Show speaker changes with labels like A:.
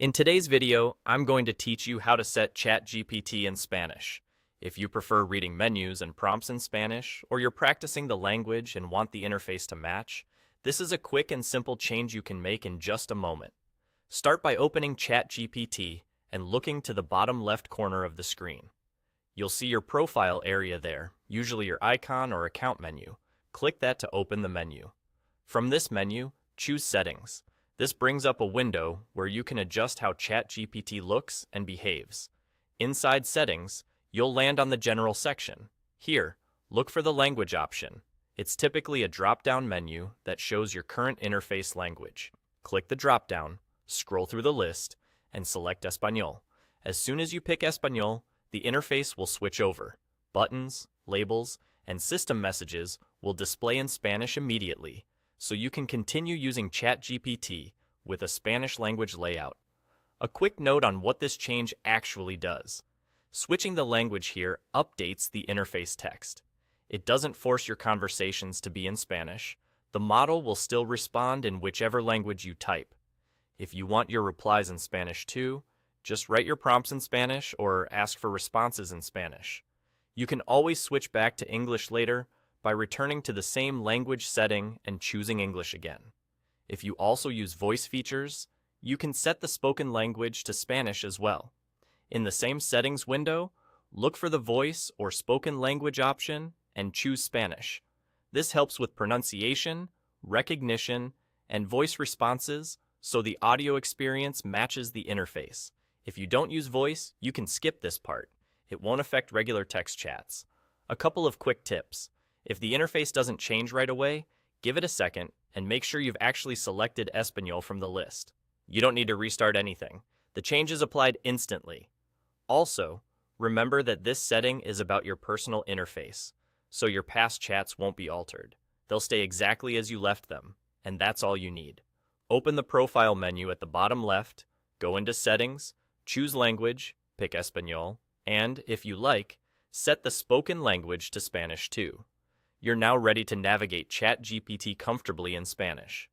A: In today's video, I'm going to teach you how to set ChatGPT in Spanish. If you prefer reading menus and prompts in Spanish, or you're practicing the language and want the interface to match, this is a quick and simple change you can make in just a moment. Start by opening ChatGPT and looking to the bottom left corner of the screen. You'll see your profile area there, usually your icon or account menu. Click that to open the menu. From this menu, choose Settings. This brings up a window where you can adjust how ChatGPT looks and behaves. Inside Settings, you'll land on the General section. Here, look for the language option. It's typically a drop-down menu that shows your current interface language. Click the drop-down, scroll through the list, and select Español. As soon as you pick Español, the interface will switch over. Buttons, labels, and system messages will display in Spanish immediately, so you can continue using ChatGPT with a Spanish language layout. A quick note on what this change actually does. Switching the language here updates the interface text. It doesn't force your conversations to be in Spanish. The model will still respond in whichever language you type. If you want your replies in Spanish too, just write your prompts in Spanish or ask for responses in Spanish. You can always switch back to English later by returning to the same language setting and choosing English again. If you also use voice features, you can set the spoken language to Spanish as well. In the same settings window, look for the voice or spoken language option and choose Spanish. This helps with pronunciation, recognition, and voice responses so the audio experience matches the interface. If you don't use voice, you can skip this part. It won't affect regular text chats. A couple of quick tips. If the interface doesn't change right away, give it a second and make sure you've actually selected Español from the list. You don't need to restart anything. The change is applied instantly. Also, remember that this setting is about your personal interface, so your past chats won't be altered. They'll stay exactly as you left them, and that's all you need. Open the profile menu at the bottom left, go into Settings, choose Language, pick Español, and, if you like, set the spoken language to Spanish too. You're now ready to navigate ChatGPT comfortably in Spanish.